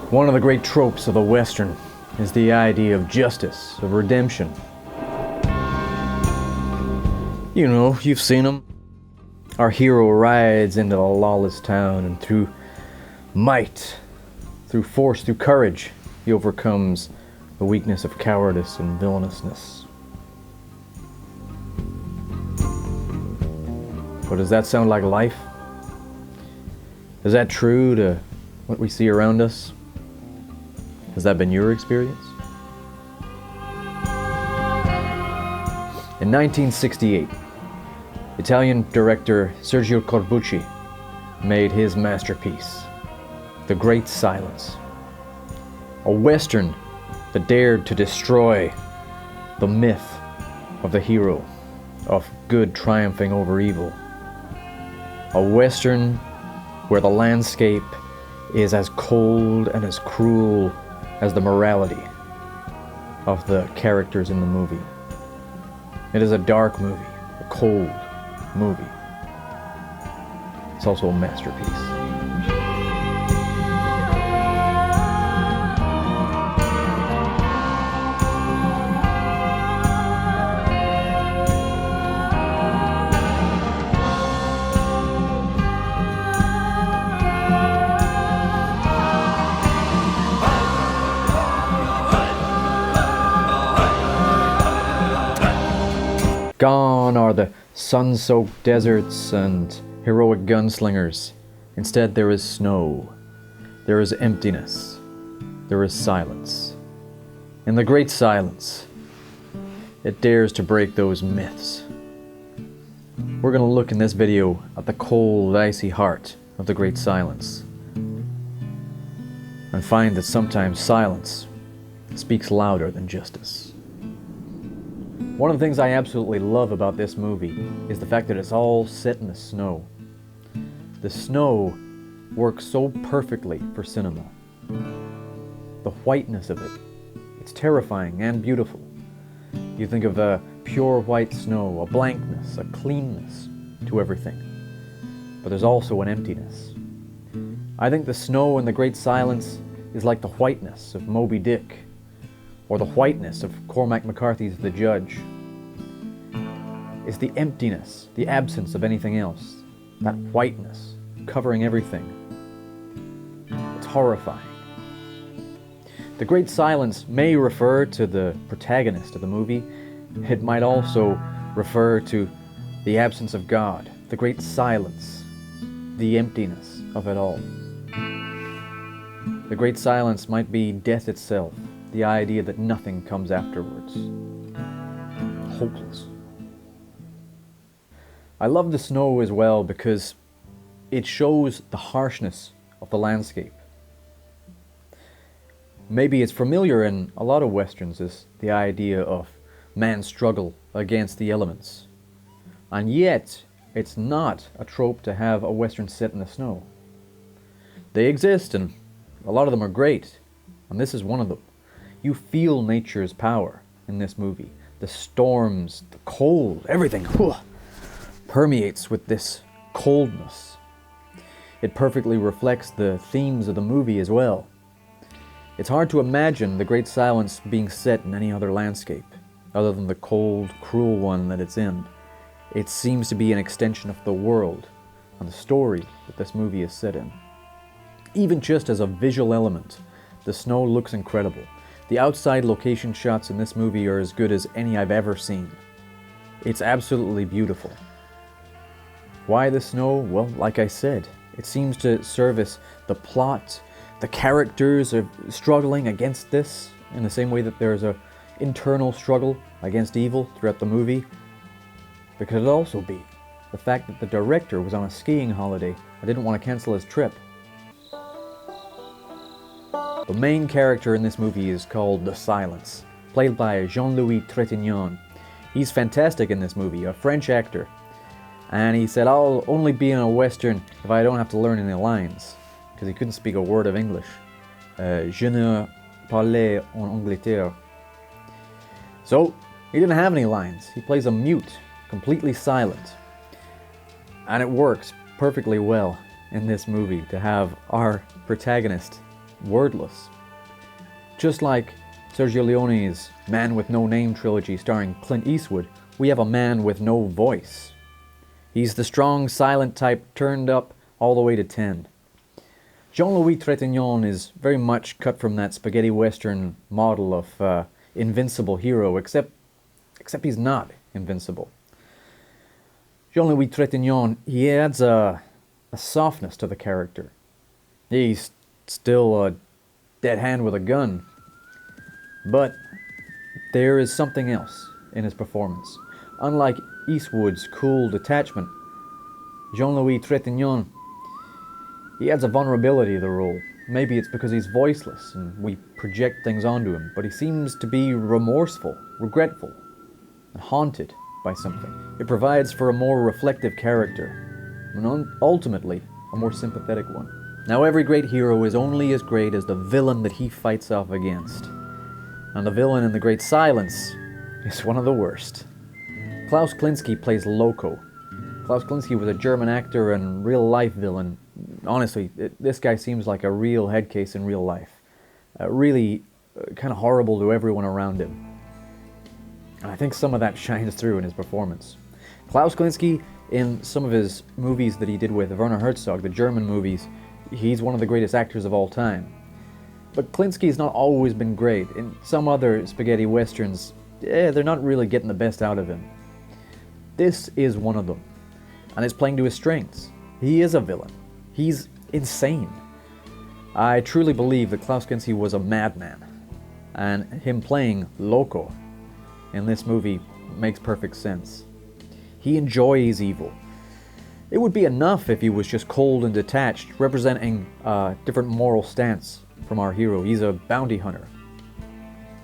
One of the great tropes of the Western is the idea of justice, of redemption. You know, you've seen them. Our hero rides into a lawless town, and through might, through force, through courage, he overcomes the weakness of cowardice and villainousness. But does that sound like life? Is that true to what we see around us? Has that been your experience? In 1968, Italian director Sergio Corbucci made his masterpiece, The Great Silence. A Western that dared to destroy the myth of the hero, of good triumphing over evil. A Western where the landscape is as cold and as cruel as the morality of the characters in the movie. It is a dark movie, a cold movie. It's also a masterpiece. Gone are the sun-soaked deserts and heroic gunslingers. Instead, there is snow. There is emptiness. There is silence. In the great silence, it dares to break those myths. We're going to look in this video at the cold, icy heart of the great silence and find that sometimes silence speaks louder than justice. One of the things I absolutely love about this movie is the fact that it's all set in the snow. The snow works so perfectly for cinema. The whiteness of it, it's terrifying and beautiful. You think of a pure white snow, a blankness, a cleanness to everything. But there's also an emptiness. I think the snow in The Great Silence is like the whiteness of Moby Dick, or the whiteness of Cormac McCarthy's The Judge. It's the emptiness, the absence of anything else, that whiteness covering everything. It's horrifying. The Great Silence may refer to the protagonist of the movie. It might also refer to the absence of God, the great silence, the emptiness of it all. The Great Silence might be death itself, the idea that nothing comes afterwards. Hopeless. I love the snow as well because it shows the harshness of the landscape. Maybe it's familiar in a lot of westerns as the idea of man's struggle against the elements. And yet, it's not a trope to have a western set in the snow. They exist, and a lot of them are great, and this is one of them. You feel nature's power in this movie. The storms, the cold, everything permeates with this coldness. It perfectly reflects the themes of the movie as well. It's hard to imagine The Great Silence being set in any other landscape, other than the cold, cruel one that it's in. It seems to be an extension of the world and the story that this movie is set in. Even just as a visual element, the snow looks incredible. The outside location shots in this movie are as good as any I've ever seen. It's absolutely beautiful. Why the snow? Well, like I said, it seems to service the plot. The characters are struggling against this in the same way that there's an internal struggle against evil throughout the movie. There could also be the fact that the director was on a skiing holiday and didn't want to cancel his trip. The main character in this movie is called The Silence, played by Jean-Louis Trintignant. He's fantastic in this movie, a French actor. And he said, I'll only be in a western if I don't have to learn any lines, because he couldn't speak a word of English. Je ne parle en Angleterre. So, he didn't have any lines. He plays a mute, completely silent. And it works perfectly well in this movie to have our protagonist wordless. Just like Sergio Leone's Man with No Name trilogy starring Clint Eastwood, we have a man with no voice. He's the strong, silent type turned up all the way to 10. Jean-Louis Trintignant is very much cut from that spaghetti western model of invincible hero, except he's not invincible. Jean-Louis Trintignant, he adds a softness to the character. He's still a dead hand with a gun, but there is something else in his performance. Unlike Eastwood's cool detachment, Jean-Louis Trintignant, he adds a vulnerability to the role. Maybe it's because he's voiceless and we project things onto him, but he seems to be remorseful, regretful, and haunted by something. It provides for a more reflective character, and ultimately, a more sympathetic one. Now, every great hero is only as great as the villain that he fights off against. And the villain in The Great Silence is one of the worst. Klaus Kinski plays Loco. Klaus Kinski was a German actor and real-life villain. Honestly, this guy seems like a real head case in real life. Really kind of horrible to everyone around him. And I think some of that shines through in his performance. Klaus Kinski, in some of his movies that he did with Werner Herzog, the German movies, he's one of the greatest actors of all time. But Kinski's not always been great. In some other spaghetti westerns, they're not really getting the best out of him. This is one of them, and it's playing to his strengths. He is a villain. He's insane. I truly believe that Klaus Kinski was a madman, and him playing Loco in this movie makes perfect sense. He enjoys evil. It would be enough if he was just cold and detached, representing a different moral stance from our hero. He's a bounty hunter.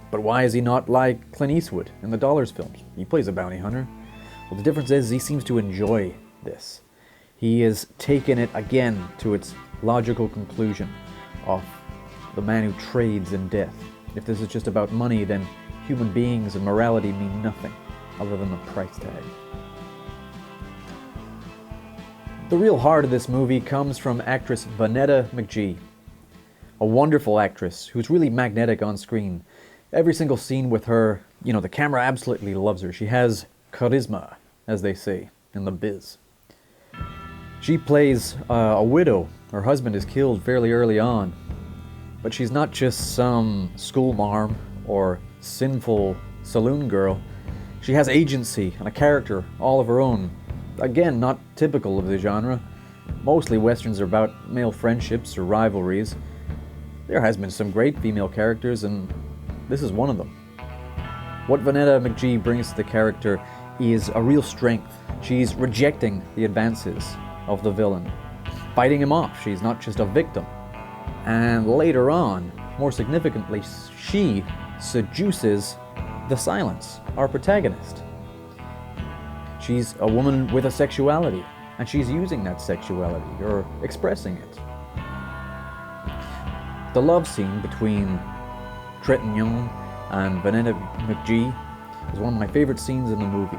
But why is he not like Clint Eastwood in the Dollars films? He plays a bounty hunter. Well, the difference is he seems to enjoy this. He has taken it again to its logical conclusion of the man who trades in death. If this is just about money, then human beings and morality mean nothing other than the price tag. The real heart of this movie comes from actress Vonetta McGee, a wonderful actress who's really magnetic on screen. Every single scene with her, the camera absolutely loves her. She has charisma, as they say in the biz. She plays a widow. Her husband is killed fairly early on, but she's not just some school marm or sinful saloon girl. She has agency and a character all of her own. Again, not typical of the genre. Mostly westerns are about male friendships or rivalries. There has been some great female characters, and this is one of them. What Vonetta McGee brings to the character is a real strength. She's rejecting the advances of the villain, fighting him off. She's not just a victim. And later on, more significantly, she seduces the Silence, our protagonist. She's a woman with a sexuality, and she's using that sexuality, or expressing it. The love scene between Trintignant and Vonetta McGee is one of my favorite scenes in the movie.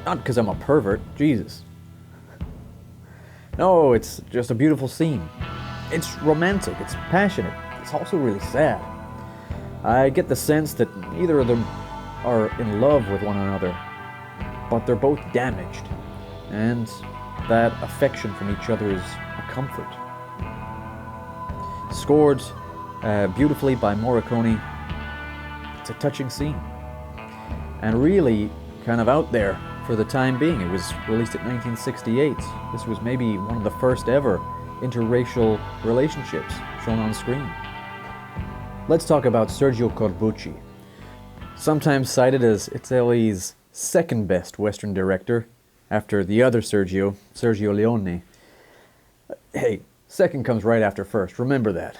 Not because I'm a pervert, Jesus. No, it's just a beautiful scene. It's romantic, it's passionate, it's also really sad. I get the sense that neither of them are in love with one another, but they're both damaged, and that affection from each other is a comfort. Scored beautifully by Morricone, it's a touching scene, and really kind of out there for the time being. It was released in 1968. This was maybe one of the first ever interracial relationships shown on screen. Let's talk about Sergio Corbucci, sometimes cited as Italy's second best Western director, after the other Sergio Leone. Hey, second comes right after first, remember that.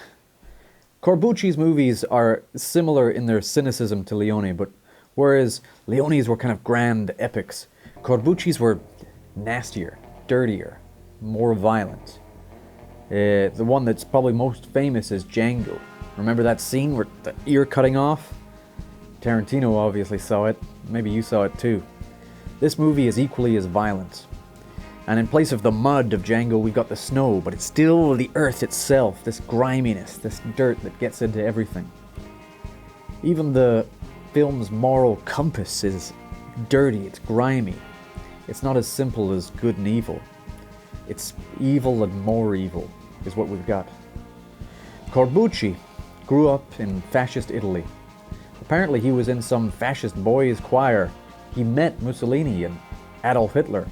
Corbucci's movies are similar in their cynicism to Leone, but whereas Leone's were kind of grand epics, Corbucci's were nastier, dirtier, more violent. The one that's probably most famous is Django. Remember that scene where the ear cutting off? Tarantino obviously saw it. Maybe you saw it too. This movie is equally as violent. And in place of the mud of Django, we've got the snow, but it's still the earth itself, this griminess, this dirt that gets into everything. Even the film's moral compass is dirty, it's grimy. It's not as simple as good and evil. It's evil and more evil is what we've got. Corbucci grew up in fascist Italy. Apparently he was in some fascist boys' choir. He met Mussolini and Adolf Hitler.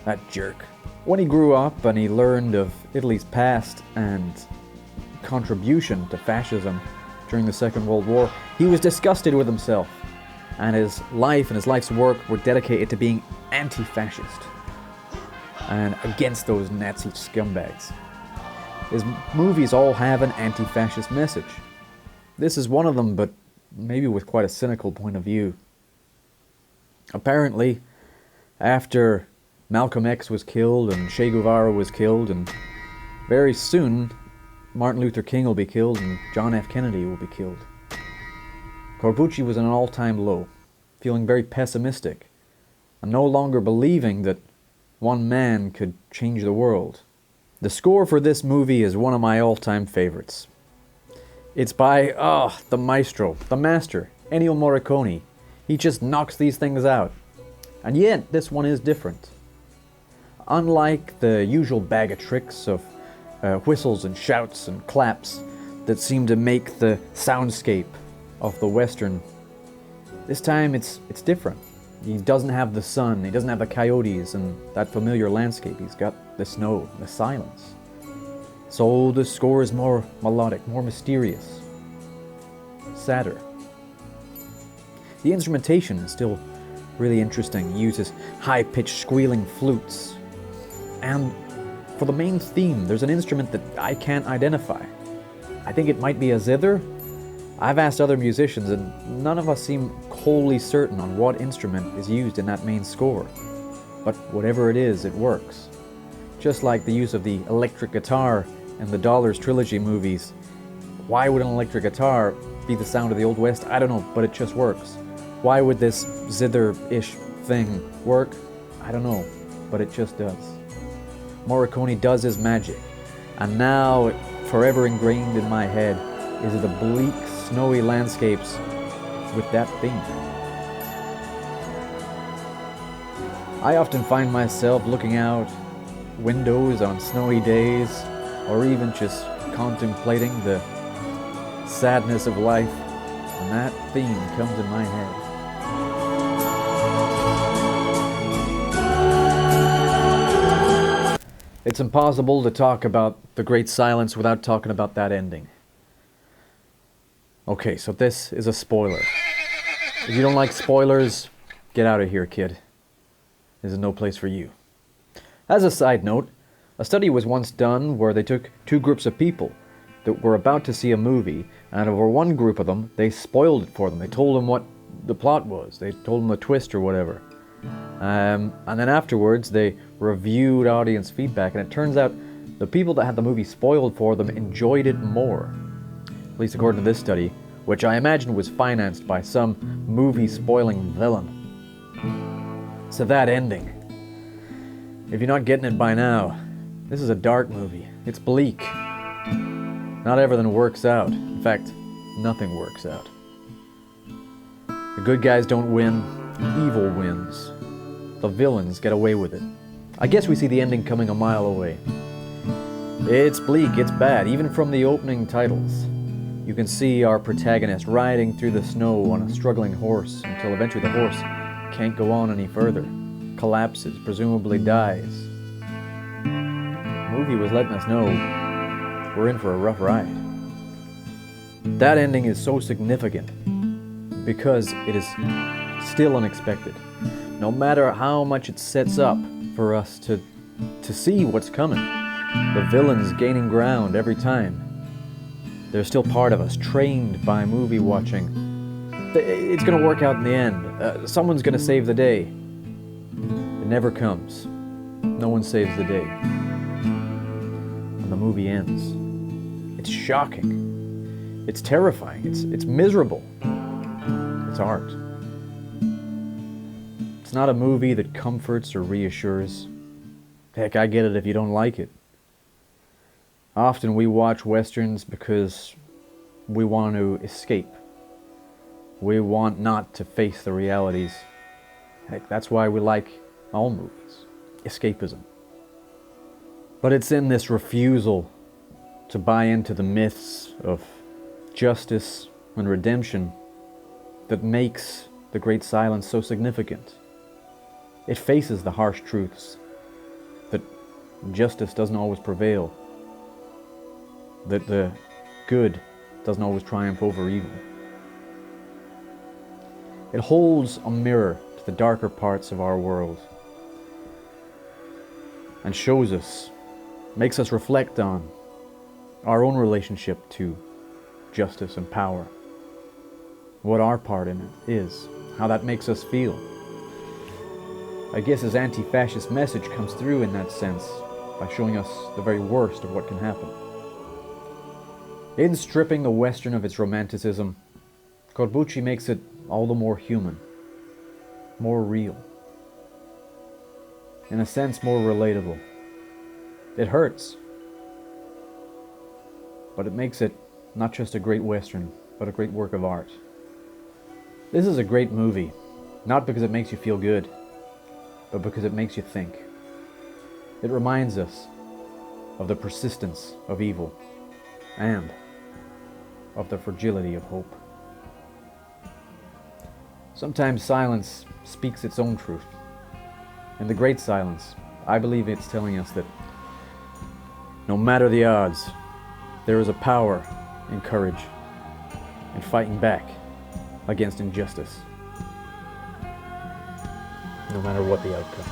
That jerk. When he grew up and he learned of Italy's past and contribution to fascism during the Second World War, he was disgusted with himself. And his life and his life's work were dedicated to being anti-fascist and against those Nazi scumbags. His movies all have an anti-fascist message. This is one of them, but maybe with quite a cynical point of view. Apparently, after Malcolm X was killed and Che Guevara was killed, and very soon Martin Luther King will be killed and John F. Kennedy will be killed, Corbucci was in an all-time low, feeling very pessimistic, and no longer believing that one man could change the world. The score for this movie is one of my all-time favorites. It's by, the maestro, the master, Ennio Morricone. He just knocks these things out. And yet, this one is different. Unlike the usual bag of tricks of whistles and shouts and claps that seem to make the soundscape of the Western, this time it's different. He doesn't have the sun, he doesn't have the coyotes and that familiar landscape. He's got the snow, the silence. So the score is more melodic, more mysterious, sadder. The instrumentation is still really interesting. He uses high-pitched squealing flutes. And for the main theme, there's an instrument that I can't identify. I think it might be a zither. I've asked other musicians and none of us seem wholly certain on what instrument is used in that main score. But whatever it is, it works. Just like the use of the electric guitar in the Dollars trilogy movies. Why would an electric guitar be the sound of the Old West? I don't know, but it just works. Why would this zither-ish thing work? I don't know, but it just does. Morricone does his magic, and now, forever ingrained in my head, is the bleak, snowy landscapes with that theme. I often find myself looking out windows on snowy days, or even just contemplating the sadness of life, and that theme comes in my head. It's impossible to talk about The Great Silence without talking about that ending. Okay, so this is a spoiler. If you don't like spoilers, get out of here, kid. This is no place for you. As a side note, a study was once done where they took two groups of people that were about to see a movie, and over one group of them, they spoiled it for them. They told them what the plot was. They told them the twist or whatever. And then afterwards, they reviewed audience feedback, and it turns out the people that had the movie spoiled for them enjoyed it more. At least according to this study, which I imagine was financed by some movie-spoiling villain. So that ending. If you're not getting it by now, this is a dark movie. It's bleak. Not everything works out. In fact, nothing works out. The good guys don't win, evil wins. The villains get away with it. I guess we see the ending coming a mile away. It's bleak, it's bad, even from the opening titles. You can see our protagonist riding through the snow on a struggling horse until eventually the horse can't go on any further, collapses, presumably dies. The movie was letting us know we're in for a rough ride. That ending is so significant because it is still unexpected. No matter how much it sets up for us to see what's coming, the villains gaining ground every time. They're still part of us, trained by movie watching. It's going to work out in the end. Someone's going to save the day. It never comes. No one saves the day. And the movie ends. It's shocking. It's terrifying. It's miserable. It's art. It's not a movie that comforts or reassures. Heck, I get it if you don't like it. Often we watch westerns because we want to escape. We want not to face the realities. Heck, that's why we like all movies. Escapism. But it's in this refusal to buy into the myths of justice and redemption that makes The Great Silence so significant. It faces the harsh truths that justice doesn't always prevail, that the good doesn't always triumph over evil. It holds a mirror to the darker parts of our world and shows us, makes us reflect on our own relationship to justice and power, what our part in it is, how that makes us feel. I guess his anti-fascist message comes through in that sense by showing us the very worst of what can happen. In stripping the Western of its romanticism, Corbucci makes it all the more human, more real, in a sense more relatable. It hurts, but it makes it not just a great Western, but a great work of art. This is a great movie, not because it makes you feel good, but because it makes you think. It reminds us of the persistence of evil and of the fragility of hope. Sometimes silence speaks its own truth. In The Great Silence, I believe it's telling us that no matter the odds, there is a power in courage, in fighting back against injustice, no matter what the outcome.